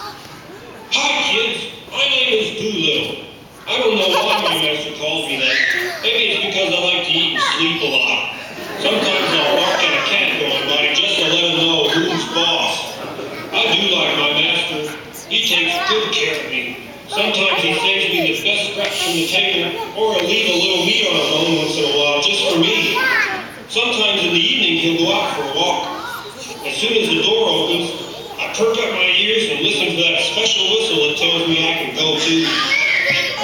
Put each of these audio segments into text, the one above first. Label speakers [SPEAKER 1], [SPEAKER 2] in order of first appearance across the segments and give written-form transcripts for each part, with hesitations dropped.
[SPEAKER 1] Hi, kids. My name is Doolittle. I don't know why my master calls me that. Maybe it's because I like to eat and sleep a lot. Sometimes I'll bark at a cat going by just to let him know who's boss. I do like my master. He takes good care of me. Sometimes he saves me the best scraps from the table, or he'll leave a little meat on a bone once in a while just for me. Sometimes in the evening he'll go out for a walk. As soon as the door opens, I perk up my ears and listen for that special whistle that tells me I can go too.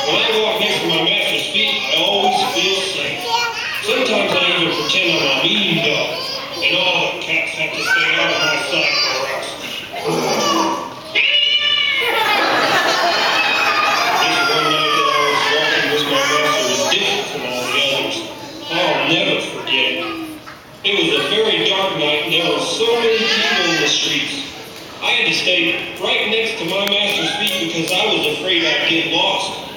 [SPEAKER 1] When I walk next to my master's feet, I always feel safe. Sometimes I even pretend I'm a mean dog, and all the cats have to stay out of my sight or else. This one night that I was walking with my master was different from all the others. I'll never forget it. It was a very dark night, and there were so many people in the streets. I had to stay right next to my master's feet because I was afraid I'd get lost.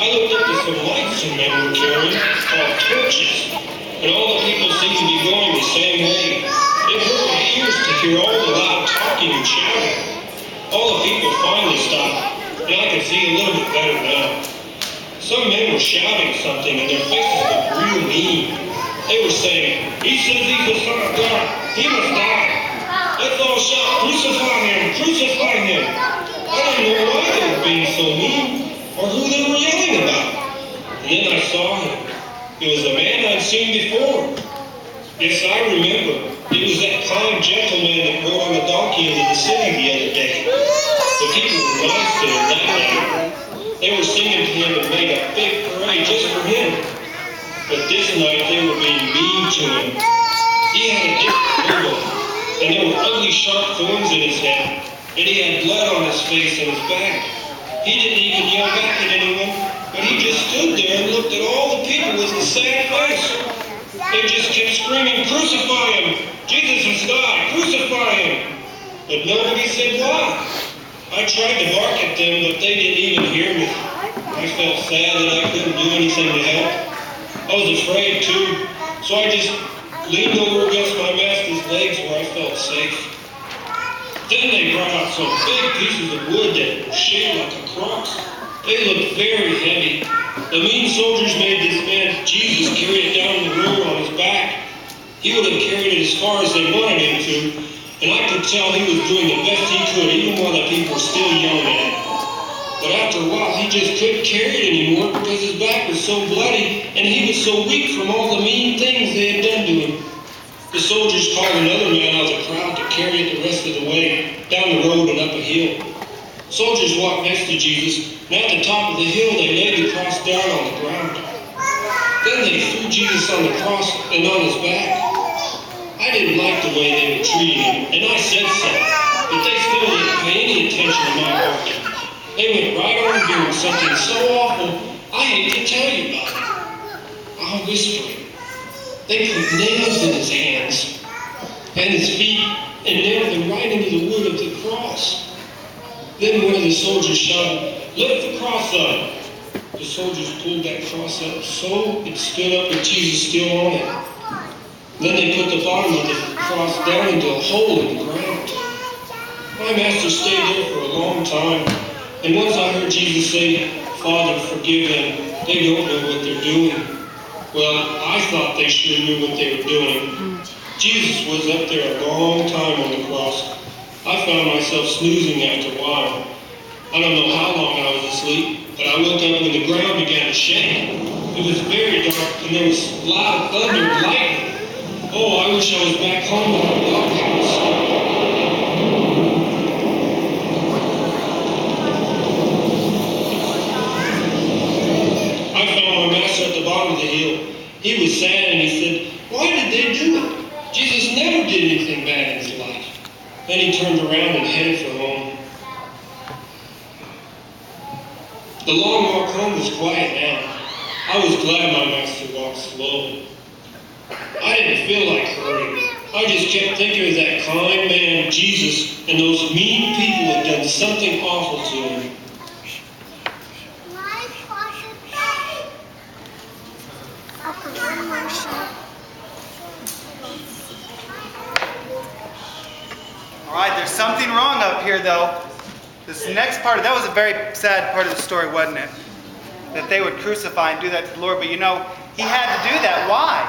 [SPEAKER 1] I looked up to some lights some men were carrying, called torches, and all the people seemed to be going the same way. It hurt my ears to hear all the loud talking and shouting. All the people finally stopped, and I could see a little bit better now. Some men were shouting something, and their faces looked real mean. They were saying, "He says he's the Son of God. He must die. Let's all shout, 'Crucify him! Crucify him!'" I didn't know why they were being so mean, or who they were yelling about. And then I saw him. It was a man I'd seen before. Yes, I remember. It was that kind gentleman that rode on a donkey into the city the other day. The people were nice to him that day. They were singing to him and made a big parade just for him. But this night they were being mean to him. He had a different look, and there were ugly sharp thorns in his head, and he had blood on his face and his back. He didn't even yell back at anyone, but he just stood there and looked at all the people with a sad face. They just kept screaming, "Crucify him! Jesus has died! Crucify him!" But nobody said why. I tried to bark at them, but they didn't even hear me. I felt sad that I couldn't do anything to help. I was afraid too, so I just leaned over against my master's legs where I felt safe. Then they brought out some big pieces of wood that were shaped like a cross. They looked very heavy. The mean soldiers made this man Jesus carry it down the road on his back. He would have carried it as far as they wanted him to, and I could tell he was doing the best he could, even while the people were still yelling at him. But after a while, he just couldn't carry it anymore because his back was so bloody, and he was so weak from all the mean things they had done to him. The soldiers called another man out of the crowd to carry it the rest of the way, down the road and up a hill. Soldiers walked next to Jesus, and at the top of the hill they laid the cross down on the ground. Then they threw Jesus on the cross and on his back. I didn't like the way they were treating him, and I said so, but they still didn't pay any attention to my barking. They went right on doing something so awful, I hate to tell you about it. I'll whisper it. They put nails in his hands and his feet and nailed them right into the wood of the cross. Then one of the soldiers shouted, "Lift the cross up." The soldiers pulled that cross up so it stood up with Jesus still on it. Then they put the bottom of the cross down into a hole in the ground. My master stayed there for a long time, and once I heard Jesus say, "Father, forgive them. They don't know what they're doing." Well, I thought they sure knew what they were doing. Jesus was up there a long time on the cross. I found myself snoozing after a while. I don't know how long I was asleep, but I woke up when the ground began to shake. It was very dark, and there was loud thunder and lightning. Oh, I wish I was back home in the doghouse. I found my master at the bottom of the hill. He was sad, and he said, "Why did they do it? Jesus never did anything bad in his life." Then he turned around and headed for home. The long walk home was quiet now. I was glad my master walked slow. I didn't feel like hurrying. I just kept thinking of that kind man, Jesus, and those mean people had done something awful to him.
[SPEAKER 2] All right, there's something wrong up here, though. This next part, that was a very sad part of the story, wasn't it? That they would crucify and do that to the Lord. But you know, he had to do that. Why?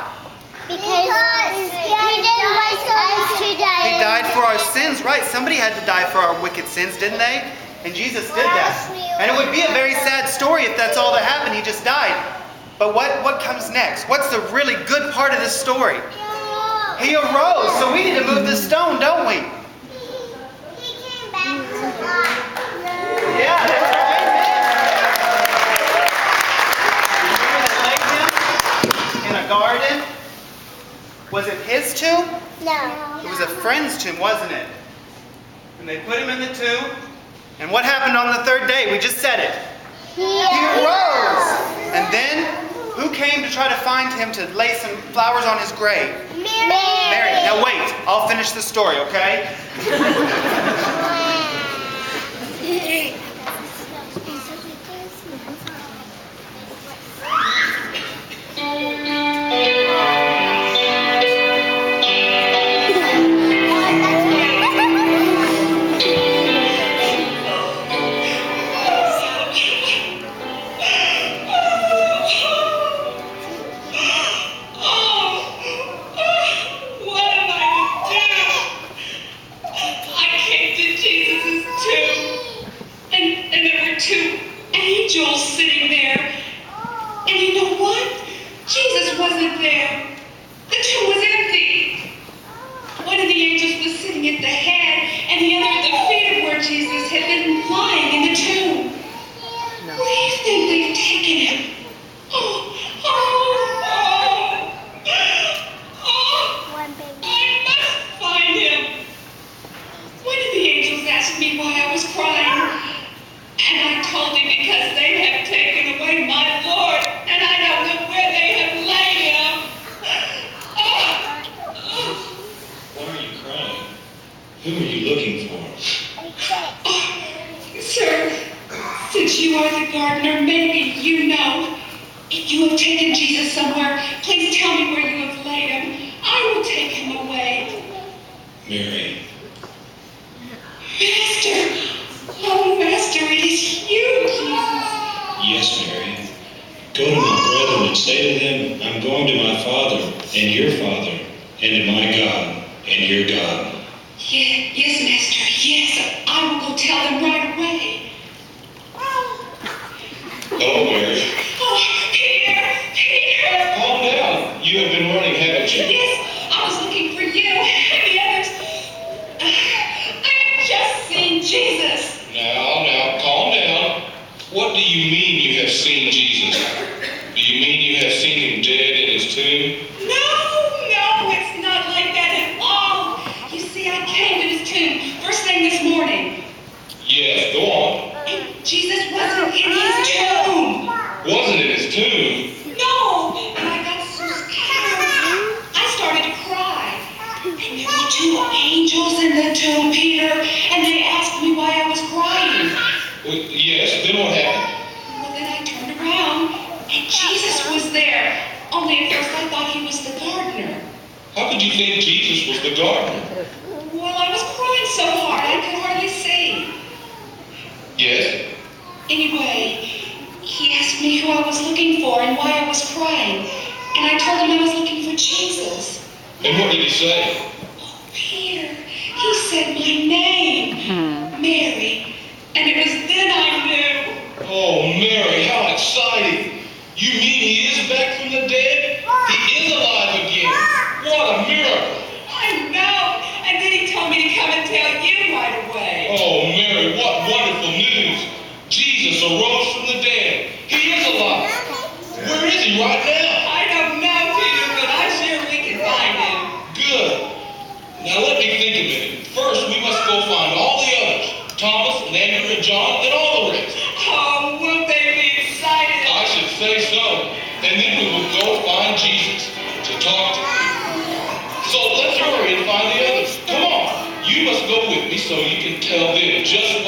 [SPEAKER 3] Because he didn't want us to die.
[SPEAKER 2] He died for our sins, right? Somebody had to die for our wicked sins, didn't they? And Jesus did that. And it would be a very sad story if that's all that happened. He just died. But what comes next? What's the really good part of this story? He arose. So we need to move the stone, don't we?
[SPEAKER 3] He came back to life.
[SPEAKER 2] Yeah, that's right. Remember they laid him in a garden? Was it his tomb?
[SPEAKER 3] No.
[SPEAKER 2] It was a friend's tomb, wasn't it? And they put him in the tomb. And what happened on the third day? We just said it.
[SPEAKER 3] He
[SPEAKER 2] arose. And then, who came to try to find him to lay some flowers on his grave? Mary. Now wait, I'll finish the story, okay?
[SPEAKER 1] Who are you looking for?
[SPEAKER 4] Sir, since you are the gardener, maybe you know. If you have taken Jesus somewhere, please tell me where you have laid him. I will take him away.
[SPEAKER 1] Mary.
[SPEAKER 4] Master! Oh, Master, it is you, Jesus.
[SPEAKER 1] Yes, Mary. Go to my brethren and say to them, I'm going to my Father and your Father, and to my God and your God.
[SPEAKER 4] Yes, Master, yes. I will go tell them right away.
[SPEAKER 1] Hello, Mary.
[SPEAKER 4] Oh, Peter!
[SPEAKER 1] Calm down. You have been running, haven't you?
[SPEAKER 4] Yes, I was looking for you and the others. I have just seen Jesus.
[SPEAKER 1] Now, calm down. What do you mean you have seen Jesus? Do you mean you have seen him dead in his tomb?
[SPEAKER 4] No, it's not like that at all. You see, I came to his tomb first thing this morning.
[SPEAKER 1] Yes, go on.
[SPEAKER 4] And Jesus wasn't in his tomb.
[SPEAKER 1] Wasn't in his tomb?
[SPEAKER 4] No, and I got so scared. I started to cry. And there were two angels in the tomb, Peter, and they asked me why I was crying.
[SPEAKER 1] Yes, then what happened?
[SPEAKER 4] Well, then I turned around, and Jesus was there. Only at first I thought he was the gardener.
[SPEAKER 1] How could you think Jesus was the gardener?
[SPEAKER 4] Well, I was crying so hard I could hardly see.
[SPEAKER 1] Yes?
[SPEAKER 4] Anyway, he asked me who I was looking for and why I was crying. And I told him I was looking for Jesus.
[SPEAKER 1] And what did he say?
[SPEAKER 4] Oh, Peter, he said my name, Mary. And it was then I knew.
[SPEAKER 1] Oh, Mary, how exciting. You mean he is back from the dead? He is alive again. What a miracle.
[SPEAKER 4] I know. And then he told me to come and tell you right away.
[SPEAKER 1] Oh, Mary, what wonderful news. Jesus arose from the dead. He is alive. Where is he right now?
[SPEAKER 4] I don't know, Peter, but I'm sure we can find him.
[SPEAKER 1] Good. Now let me think a minute. First, we must go find all the others. Thomas and Andrew and John and all the rest.
[SPEAKER 4] Oh, won't they be excited?
[SPEAKER 1] I should say so. And then we will go find Jesus to talk to him. So let's hurry and find the others. Come on. You must go with me so you can tell them just